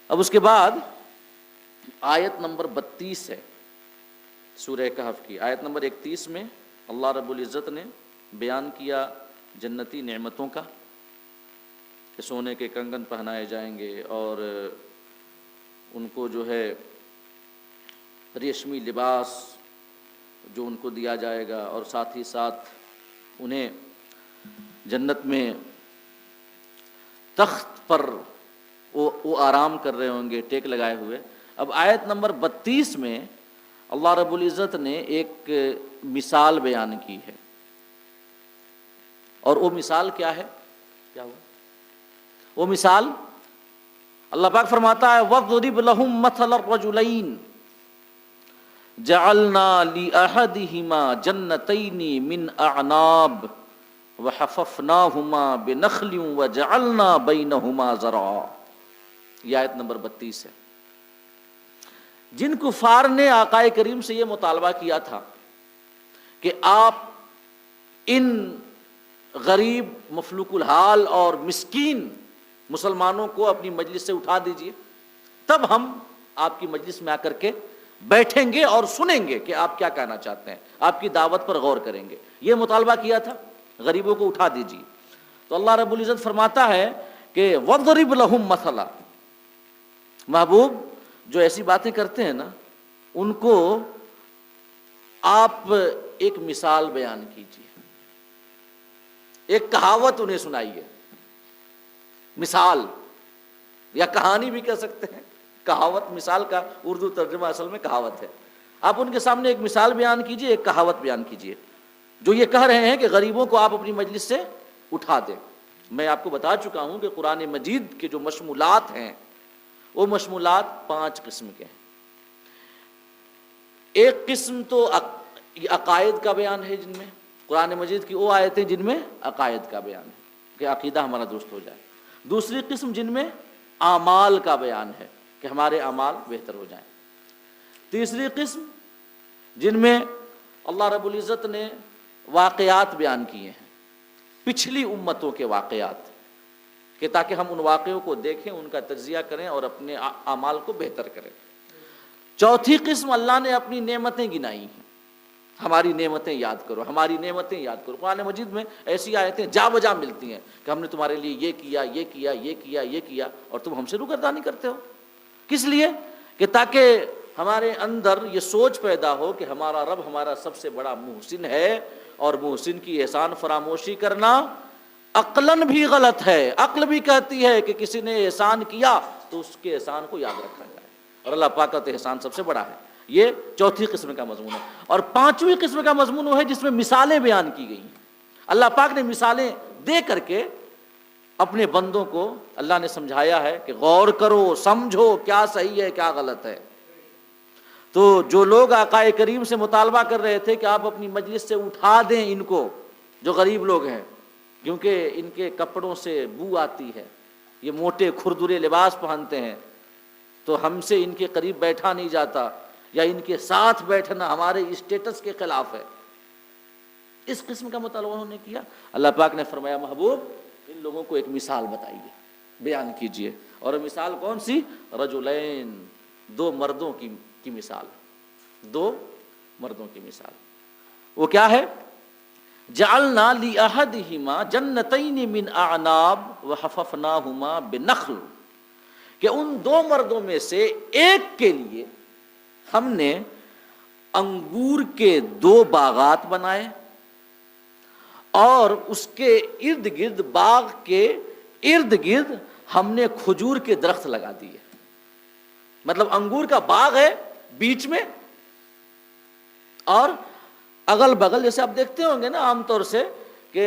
اب اس کے بعد آیت نمبر 32 ہے سورہ کہف کی۔ آیت نمبر 31 میں اللہ رب العزت نے بیان کیا جنتی نعمتوں کا، کہ سونے کے کنگن پہنائے جائیں گے اور ان کو جو ہے ریشمی لباس جو ان کو دیا جائے گا، اور ساتھ ہی ساتھ انہیں جنت میں تخت پر وہ آرام کر رہے ہوں گے ٹیک لگائے ہوئے۔ اب آیت نمبر 32 میں اللہ رب العزت نے ایک مثال بیان کی ہے، اور وہ مثال کیا ہے؟ کیا ہوا وہ مثال؟ اللہ پاک فرماتا ہے وَاضْرِبْ لَهُم مَثَلَ الرَّجُلَيْنِ جَعَلْنَا لِأَحَدِهِمَا جَنَّتَيْنِ مِنْ أَعْنَابٍ وَحَفَفْنَاهُمَا بِنَخْلٍ وَجَعَلْنَا بَيْنَهُمَا زَرْعًا۔ یہ آیت نمبر 32 ہے۔ جن کفار نے آقا کریم سے یہ مطالبہ کیا تھا کہ آپ ان غریب مفلوک الحال اور مسکین مسلمانوں کو اپنی مجلس سے اٹھا دیجئے، تب ہم آپ کی مجلس میں آ کر کے بیٹھیں گے اور سنیں گے کہ آپ کیا کہنا چاہتے ہیں، آپ کی دعوت پر غور کریں گے۔ یہ مطالبہ کیا تھا غریبوں کو اٹھا دیجئے، تو اللہ رب العزت فرماتا ہے کہ وَاضْرِبْ لَهُم مَثَلًا، محبوب جو ایسی باتیں کرتے ہیں نا ان کو آپ ایک مثال بیان کیجیے، ایک کہاوت انہیں سنائیے، مثال یا کہانی بھی کہہ سکتے ہیں، کہاوت مثال کا اردو ترجمہ اصل میں کہاوت ہے۔ آپ ان کے سامنے ایک مثال بیان کیجیے، ایک کہاوت بیان کیجیے، جو یہ کہہ رہے ہیں کہ غریبوں کو آپ اپنی مجلس سے اٹھا دیں۔ میں آپ کو بتا چکا ہوں کہ قرآن مجید کے جو مشمولات ہیں وہ مشمولات 5 قسم کے ہیں۔ ایک قسم تو عقائد کا بیان ہے، جن میں قرآن مجید کی وہ آیتیں جن میں عقائد کا بیان ہے کہ عقیدہ ہمارا درست ہو جائے۔ دوسری قسم جن میں اعمال کا بیان ہے کہ ہمارے اعمال بہتر ہو جائیں۔ تیسری قسم جن میں اللہ رب العزت نے واقعات بیان کیے ہیں، پچھلی امتوں کے واقعات، کہ تاکہ ہم ان واقعوں کو دیکھیں، ان کا تجزیہ کریں اور اپنے اعمال کو بہتر کریں۔ چوتھی قسم اللہ نے اپنی نعمتیں گنائی ہیں، ہماری نعمتیں یاد کرو، ہماری نعمتیں یاد کرو۔ قرآن مجید میں ایسی آیتیں جا بجا ملتی ہیں کہ ہم نے تمہارے لیے یہ کیا، یہ کیا، یہ کیا، یہ کیا، اور تم ہم سے روگردانی کرتے ہو۔ کس لیے؟ کہ تاکہ ہمارے اندر یہ سوچ پیدا ہو کہ ہمارا رب ہمارا سب سے بڑا محسن ہے، اور محسن کی احسان فراموشی کرنا عقلاً بھی غلط ہے۔ عقل بھی کہتی ہے کہ کسی نے احسان کیا تو اس کے احسان کو یاد رکھا جائے، اور اللہ پاک کا تو احسان سب سے بڑا ہے۔ یہ چوتھی قسم کا مضمون ہے۔ اور پانچویں قسم کا مضمون وہ ہے جس میں مثالیں بیان کی گئی ہیں۔ اللہ پاک نے مثالیں دے کر کے اپنے بندوں کو اللہ نے سمجھایا ہے کہ غور کرو، سمجھو کیا صحیح ہے کیا غلط ہے۔ تو جو لوگ آقا کریم سے مطالبہ کر رہے تھے کہ آپ اپنی مجلس سے اٹھا دیں ان کو، جو غریب لوگ ہیں، کیونکہ ان کے کپڑوں سے بو آتی ہے، یہ موٹے کھردرے لباس پہنتے ہیں، تو ہم سے ان کے قریب بیٹھا نہیں جاتا، یا ان کے ساتھ بیٹھنا ہمارے اسٹیٹس کے خلاف ہے، اس قسم کا مطالبہ انہوں نے کیا۔ اللہ پاک نے فرمایا محبوب ان لوگوں کو ایک مثال بتائیے، بیان کیجئے۔ اور مثال کون سی؟ رجلین، 2 مردوں کی مثال، 2 مردوں کی مثال۔ وہ کیا ہے؟ جعلنا لأحدہما جنتین من اعناب وحففناہما بنخل، کہ ان 2 مردوں میں سے ایک کے لیے ہم نے انگور کے 2 باغات بنائے، اور اس کے ارد گرد، باغ کے ارد گرد ہم نے کھجور کے درخت لگا دیے۔ مطلب انگور کا باغ ہے بیچ میں، اور اگل بغل، جیسے آپ دیکھتے ہوں گے نا عام طور سے کہ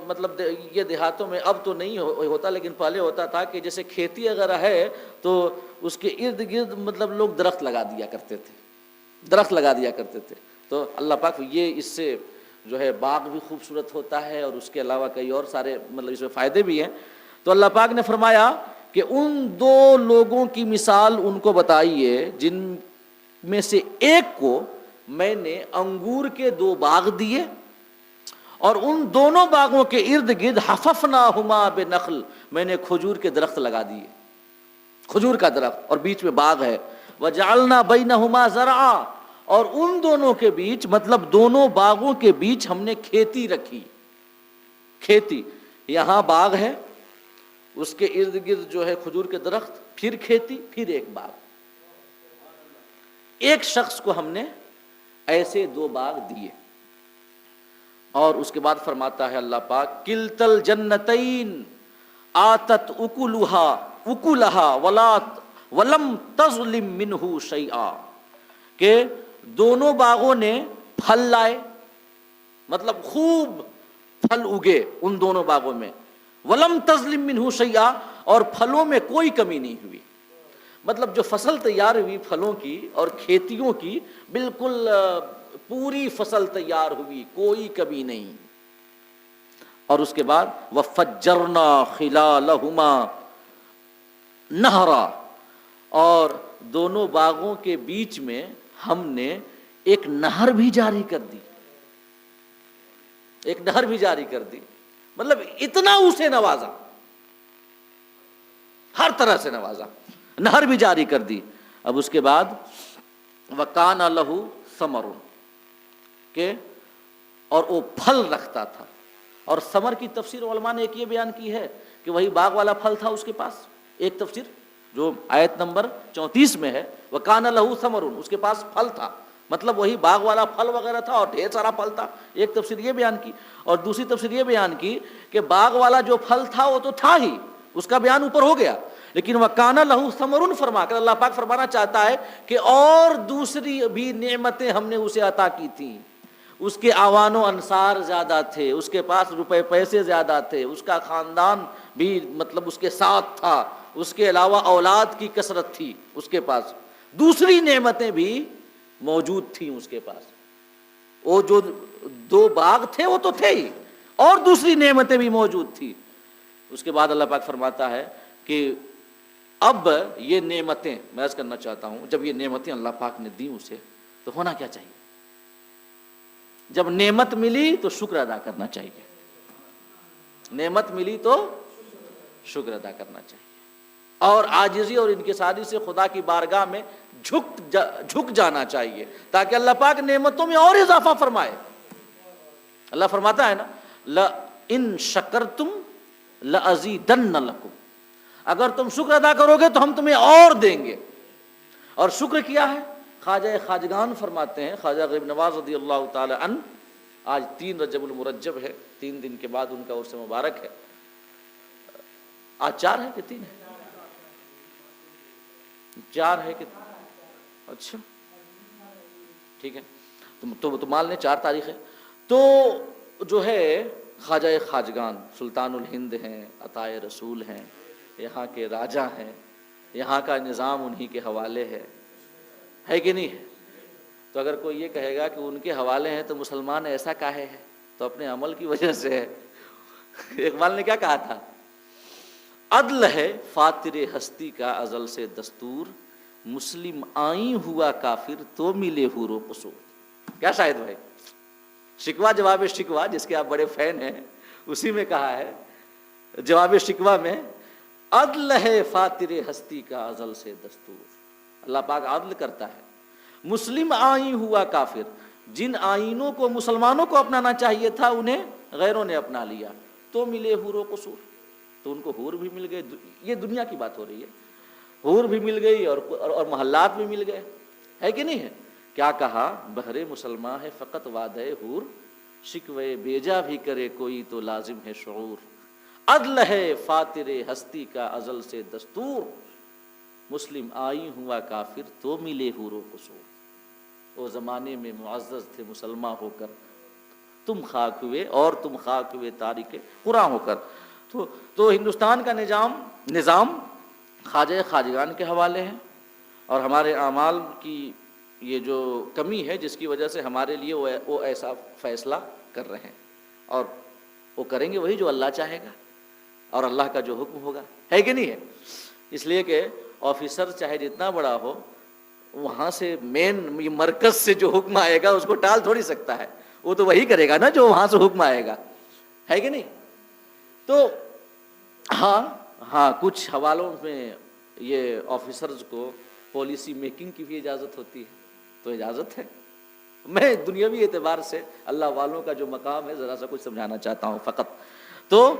مطلب یہ دیہاتوں میں اب تو نہیں ہوتا، لیکن پہلے ہوتا تھا کہ جیسے کھیتی اگر ہے تو اس کے ارد گرد مطلب لوگ درخت لگا دیا کرتے تھے، درخت لگا دیا کرتے تھے۔ تو اللہ پاک یہ اس سے جو ہے باغ بھی خوبصورت ہوتا ہے، اور اس کے علاوہ کئی اور سارے مطلب اس میں فائدے بھی ہیں۔ تو اللہ پاک نے فرمایا کہ ان 2 لوگوں کی مثال ان کو بتائیے جن میں سے ایک کو میں نے انگور کے 2 باغ دیے، اور ان دونوں باغوں کے ارد گرد حففناہما بنخل، میں نے کھجور کے درخت لگا دیے، کھجور کا درخت، اور بیچ میں باغ ہے۔ وجعلنا بینہما زرعا، اور ان دونوں کے بیچ، مطلب دونوں باغوں کے بیچ ہم نے کھیتی رکھی۔ کھیتی، یہاں باغ ہے، اس کے ارد گرد جو ہے کھجور کے درخت، پھر کھیتی، پھر ایک باغ۔ ایک شخص کو ہم نے ایسے 2 باغ دیے، اور اس کے بعد فرماتا ہے اللہ پاک کلتل جنتین آتت اکلہا ولم تظلم منہ شیئا، کہ دونوں باغوں نے پھل لائے، مطلب خوب پھل اگے ان دونوں باغوں میں، ولم تظلم منہ شیئا، اور پھلوں میں کوئی کمی نہیں ہوئی۔ مطلب جو فصل تیار ہوئی پھلوں کی اور کھیتیوں کی، بالکل پوری فصل تیار ہوئی، کوئی کمی نہیں۔ اور اس کے بعد وَفَجَّرْنَا خِلَالَهُمَا نَهْرًا، اور دونوں باغوں کے بیچ میں ہم نے ایک نہر بھی جاری کر دی، ایک نہر بھی جاری کر دی۔ مطلب اتنا اسے نوازا، ہر طرح سے نوازا، نہر بھی جاری کر دی۔ اب اس کے بعد وَكَانَ لَهُ ثَمَرٌ، کہ اور وہ پھل رکھتا تھا۔ اور ثمر کی تفسیر علماء نے ایک یہ بیان کی ہے کہ وہی باغ والا پھل تھا اس کے پاس، ایک تفسیر جو آیت نمبر 34 میں ہے، وَكَانَ لَهُ ثَمَرٌ، اس کے پاس پھل تھا، مطلب وہی باغ والا پھل وغیرہ تھا اور ڈھیر سارا پھل تھا۔ ایک تفسیر یہ بیان کی، اور دوسری تفسیر یہ بیان کی کہ باغ والا جو پھل تھا وہ تو تھا ہی، اس کا بیان اوپر ہو گیا، لیکن وَكَانَ لَهُ ثَمَرٌ فرما کر اللہ پاک فرمانا چاہتا ہے کہ اور دوسری بھی نعمتیں ہم نے اسے عطا کی تھیں۔ اس کے اعوان و انصار زیادہ تھے، اس کے پاس روپے پیسے زیادہ تھے، اس کا خاندان بھی مطلب اس کے ساتھ تھا، اس کے علاوہ اولاد کی کثرت تھی اس کے پاس، دوسری نعمتیں بھی موجود تھیں اس کے پاس۔ وہ جو 2 باغ تھے وہ تو تھے ہی، اور دوسری نعمتیں بھی موجود تھی۔ اس کے بعد اللہ پاک فرماتا ہے کہ اب یہ نعمتیں، میں عرض کرنا چاہتا ہوں، جب یہ نعمتیں اللہ پاک نے دی اسے تو ہونا کیا چاہیے؟ جب نعمت ملی تو شکر ادا کرنا چاہیے، نعمت ملی تو شکر ادا کرنا چاہیے، اور عاجزی اور انکساری سے خدا کی بارگاہ میں جھک جانا چاہیے تاکہ اللہ پاک نعمتوں میں اور اضافہ فرمائے۔ اللہ فرماتا ہے نا لَإِن شَكَرْتُمْ لَأَزِيدَنَّ لَكُمْ، اگر تم شکر ادا کرو گے تو ہم تمہیں اور دیں گے۔ اور شکر کیا ہے؟ خواجہ خواجگان فرماتے ہیں، خواجہ غریب نواز رضی اللہ تعالی عنہ، آج 3 رجب المرجب ہے، 3 دن کے بعد ان کا عرس مبارک ہے۔ آج 4 ہے کہ 3 ہے؟ 4 ہے کہ اچھا ٹھیک ہے، تو مان لیں 4 تاریخ ہے۔ تو جو ہے خواجہ خواجگان سلطان الہند ہیں، عطائے رسول ہیں، یہاں کے راجہ ہیں، یہاں کا نظام انہی کے حوالے ہے کہ نہیں ہے؟ تو اگر کوئی یہ کہے گا کہ ان کے حوالے ہیں تو مسلمان ایسا کاہے ہے؟ تو اپنے عمل کی وجہ سے ہے۔ اقبال نے کیا کہا تھا؟ عدل ہے فاتر ہستی کا ازل سے دستور، مسلم آئیں ہوا کافر تو ملے حور و قصور۔ کیا شاہد بھائی، شکوہ جواب شکوہ جس کے آپ بڑے فین ہیں، اسی میں کہا ہے جواب شکوہ میں، عدل ہے فاتر ہستی کا ازل سے دستور۔ اللہ پاک عدل کرتا ہے۔ مسلم آئیں ہوا کافر، جن آئینوں کو مسلمانوں کو اپنانا چاہیے تھا انہیں غیروں نے اپنا لیا تو ملے حور و قصور، تو ان کو حور بھی مل گئے۔ یہ دنیا کی بات ہو رہی ہے، حور بھی مل گئی اور محلات بھی مل گئے، ہے کہ نہیں ہے؟ کیا کہا؟ بہرے مسلمان ہے فقط وعدہ حور، شکوے بیجا بھی کرے کوئی تو لازم ہے شعور۔ عدل ہے فاتر ہستی کا ازل سے دستور، مسلم آئی ہوا کافر تو ملے حور و قصور۔ وہ زمانے میں معزز تھے مسلمان ہو کر، تم خاک ہوئے اور تم خاک ہوئے تارک قرآن ہو کر۔ تو ہندوستان کا نظام خواجہ خواجگان کے حوالے ہے، اور ہمارے اعمال کی یہ جو کمی ہے جس کی وجہ سے ہمارے لیے وہ ایسا فیصلہ کر رہے ہیں، اور وہ کریں گے وہی جو اللہ چاہے گا اور اللہ کا جو حکم ہوگا، ہے کہ نہیں ہے؟ اس لیے کہ آفیسر چاہے جتنا بڑا ہو، وہاں سے مین مرکز سے جو حکم آئے گا اس کو ٹال تھوڑی سکتا ہے، وہ تو وہی کرے گا نا جو وہاں سے حکم آئے گا، ہے کہ نہیں؟ تو ہاں کچھ حوالوں میں یہ آفیسرز کو پالیسی میکنگ کی بھی اجازت ہوتی ہے، تو اجازت ہے۔ میں دنیاوی اعتبار سے اللہ والوں کا جو مقام ہے ذرا سا کچھ سمجھانا چاہتا ہوں فقط۔ تو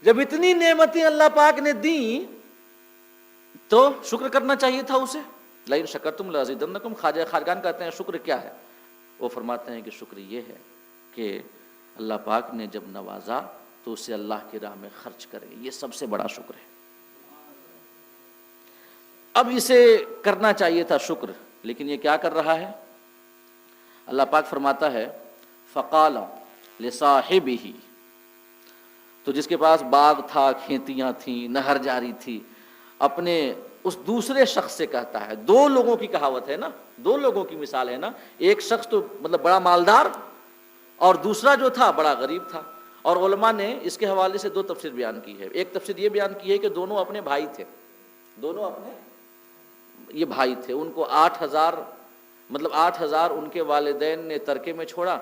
جب اتنی نعمتیں اللہ پاک نے دیں تو شکر کرنا چاہیے تھا اسے۔ لئن شکرتم لازیدنکم، خواجہ خواجگان کہتے ہیں شکر کیا ہے؟ وہ فرماتے ہیں کہ شکر یہ ہے کہ اللہ پاک نے جب نوازا تو اسے اللہ کی راہ میں خرچ کرے، یہ سب سے بڑا شکر ہے۔ اب اسے کرنا چاہیے تھا شکر، لیکن یہ کیا کر رہا ہے؟ اللہ پاک فرماتا ہے فقال لصاحبہ، تو جس کے پاس باغ تھا، کھیتیاں تھیں، نہر جاری تھی، اپنے اس دوسرے شخص سے کہتا ہے، 2 لوگوں کی کہاوت ہے نا، 2 لوگوں کی مثال ہے نا، ایک شخص تو مطلب بڑا مالدار اور دوسرا جو تھا بڑا غریب تھا، اور علماء نے اس کے حوالے سے 2 تفسیر بیان کی ہے۔ ایک تفسیر یہ بیان کی ہے کہ دونوں اپنے بھائی تھے، دونوں اپنے یہ بھائی تھے، ان کو 8,000 ان کے والدین نے ترکے میں چھوڑا،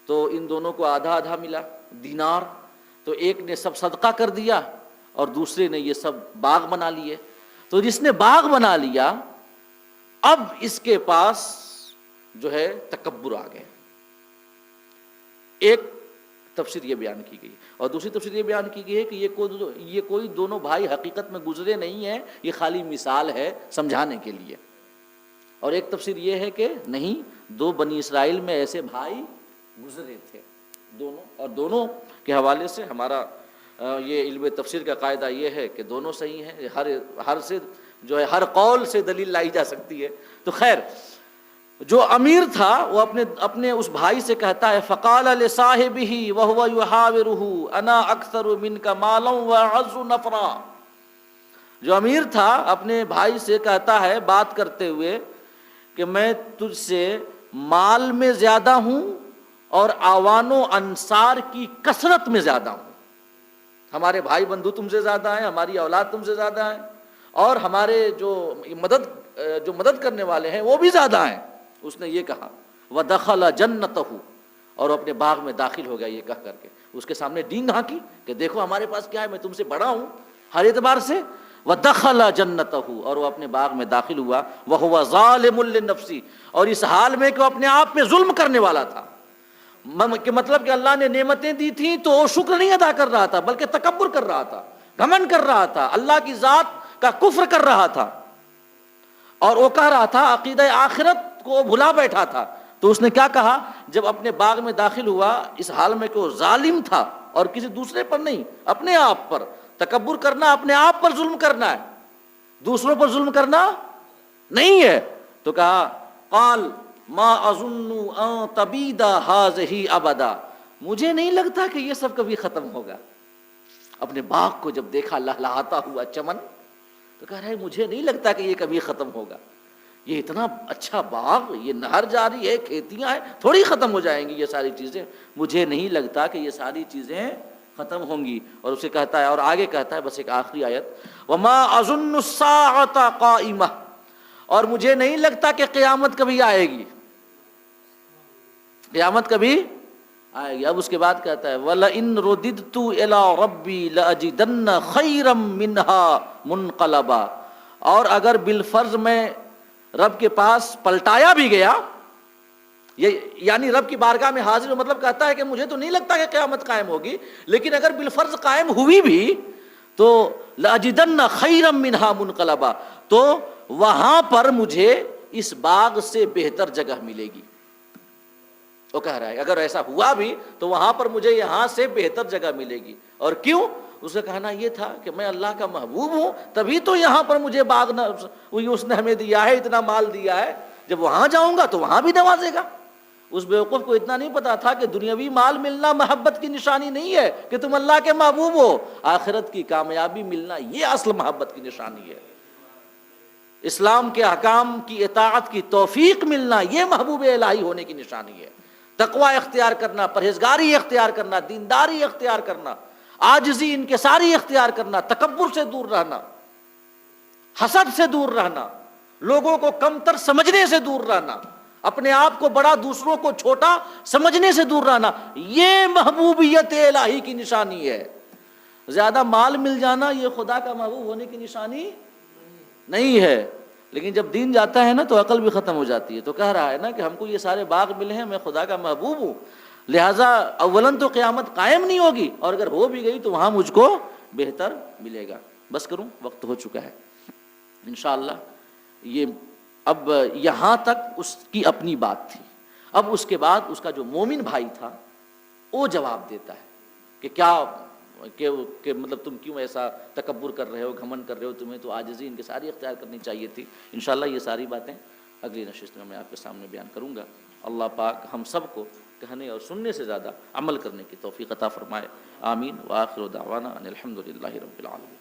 تو ان دونوں کو آدھا آدھا ملا دینار، تو ایک نے سب صدقہ کر دیا اور دوسرے نے یہ سب باغ بنا لیے۔ تو جس نے باغ بنا لیا اب اس کے پاس جو ہے تکبر آ گئے، ایک تفسیر یہ بیان کی گئی، اور دوسری تفسیر یہ بیان کی گئی ہے کہ یہ کوئی دونوں بھائی حقیقت میں گزرے نہیں ہیں، یہ خالی مثال ہے سمجھانے کے لیے۔ اور ایک تفسیر یہ ہے کہ نہیں، 2 بنی اسرائیل میں ایسے بھائی گزرے تھے دونوں، اور دونوں کے حوالے سے ہمارا یہ علم تفسیر کا قاعدہ یہ ہے کہ دونوں صحیح ہیں، ہر سے جو ہے ہر قول سے دلیل لائی جا سکتی ہے۔ تو خیر، جو امیر تھا وہ اپنے اس بھائی سے کہتا ہے فقال لصاحبہ وهو يحاورہ انا اکثر منک مالا واعز نفرا. جو امیر تھا اپنے بھائی سے کہتا ہے بات کرتے ہوئے کہ میں تجھ سے مال میں زیادہ ہوں اور اعوان و انصار کی کثرت میں زیادہ ہوں. ہمارے بھائی بندھو تم سے زیادہ ہیں، ہماری اولاد تم سے زیادہ ہیں، اور ہمارے جو مدد کرنے والے ہیں وہ بھی زیادہ ہیں. اس نے یہ کہا وَدَخَلَ جَنَّتَهُ، اور اپنے باغ میں داخل ہو گیا یہ کہہ کر کے. اس کے سامنے ڈینگ ہانکی کہ دیکھو ہمارے پاس کیا ہے، میں تم سے بڑا ہوں ہر اعتبار سے. وَدَخَلَ جَنَّتَهُ، اور وہ اپنے باغ میں داخل ہوا. وَهُوَ ظَالِمٌ لِّنَفْسِهِ، اور اس حال میں کہ وہ اپنے آپ پہ ظلم کرنے والا تھا. کہ مطلب کہ اللہ نے نعمتیں دی تھیں تو وہ شکر نہیں ادا کر رہا تھا بلکہ تکبر کر رہا تھا، گھمنڈ کر رہا تھا، اللہ کی ذات کا کفر کر رہا تھا، اور وہ کہہ رہا تھا عقیدہ آخرت کو بھلا بیٹھا تھا. تو اس نے کیا کہا جب اپنے باغ میں داخل ہوا اس حال میں کہ وہ ظالم تھا اور کسی دوسرے پر نہیں، اپنے آپ پر تکبر کرنا، اپنے آپ پر ظلم کرنا ہے، دوسروں پر ظلم کرنا نہیں ہے. تو کہا قال ما اظن ان تبید هذه ابدا، مجھے نہیں لگتا کہ یہ سب کبھی ختم ہوگا. اپنے باغ کو جب دیکھا لہلہاتا ہوا چمن تو کہہ رہا ہے مجھے نہیں لگتا کہ یہ کبھی ختم ہوگا. یہ اتنا اچھا باغ، یہ نہر جاری ہے، کھیتیاں ہیں، تھوڑی ختم ہو جائیں گی یہ ساری چیزیں، مجھے نہیں لگتا کہ یہ ساری چیزیں ختم ہوں گی. اور اسے کہتا ہے، اور آگے کہتا ہے بس ایک آخری آیت وما اظن الساعة قائمہ، اور مجھے نہیں لگتا کہ قیامت کبھی آئے گی، قیامت کبھی آئے گی. اب اس کے بعد کہتا ہے وَلَئِن رُدِدْتُ إِلَىٰ رَبِّي لَأَجِدَنَّ خَيْرًا مِّنْهَا مُنْقَلَبًا، اور اگر بالفرض میں رب کے پاس پلٹایا بھی گیا، یعنی رب کی بارگاہ میں حاضر، مطلب کہتا ہے کہ مجھے تو نہیں لگتا کہ قیامت قائم ہوگی، لیکن اگر بالفرض قائم ہوئی بھی تو لَأَجِدَنَّ خَيْرًا مِّنْهَا مُنْقَلَبًا، تو وہاں پر مجھے اس باغ سے بہتر جگہ ملے گی. وہ کہہ رہا ہے اگر ایسا ہوا بھی تو وہاں پر مجھے یہاں سے بہتر جگہ ملے گی. اور کیوں؟ اس کا کہنا یہ تھا کہ میں اللہ کا محبوب ہوں، تبھی تو یہاں پر مجھے باغ اس نے ہمیں دیا ہے، اتنا مال دیا ہے، جب وہاں جاؤں گا تو وہاں بھی نوازے گا. اس بیوقوف کو اتنا نہیں پتا تھا کہ دنیاوی مال ملنا محبت کی نشانی نہیں ہے کہ تم اللہ کے محبوب ہو، آخرت کی کامیابی ملنا یہ اصل محبت کی نشانی ہے. اسلام کے احکام کی اطاعت کی توفیق ملنا یہ محبوب الہی ہونے کی نشانی ہے. تقوی اختیار کرنا، پرہیزگاری اختیار کرنا، دینداری اختیار کرنا، عاجزی انکساری اختیار کرنا، تکبر سے دور رہنا، حسد سے دور رہنا، لوگوں کو کمتر سمجھنے سے دور رہنا، اپنے آپ کو بڑا دوسروں کو چھوٹا سمجھنے سے دور رہنا، یہ محبوبیت الہی کی نشانی ہے. زیادہ مال مل جانا یہ خدا کا محبوب ہونے کی نشانی نہیں ہے. لیکن جب دین جاتا ہے نا تو عقل بھی ختم ہو جاتی ہے. تو کہہ رہا ہے نا کہ ہم کو یہ سارے باغ ملے ہیں، میں خدا کا محبوب ہوں، لہٰذا اولاً تو قیامت قائم نہیں ہوگی، اور اگر ہو بھی گئی تو وہاں مجھ کو بہتر ملے گا. بس کروں، وقت ہو چکا ہے. انشاءاللہ یہ اب یہاں تک اس کی اپنی بات تھی. اب اس کے بعد اس کا جو مومن بھائی تھا وہ جواب دیتا ہے کہ کیا کہ مطلب تم کیوں ایسا تکبر کر رہے ہو، گھمنڈ کر رہے ہو، تمہیں تو عاجزی انکساری اختیار کرنی چاہیے تھی. انشاءاللہ یہ ساری باتیں اگلی نشست میں آپ کے سامنے بیان کروں گا. اللہ پاک ہم سب کو کہنے اور سننے سے زیادہ عمل کرنے کی توفیق عطا فرمائے. آمین. وآخر دعوانا ان الحمد للہ رب العالمین.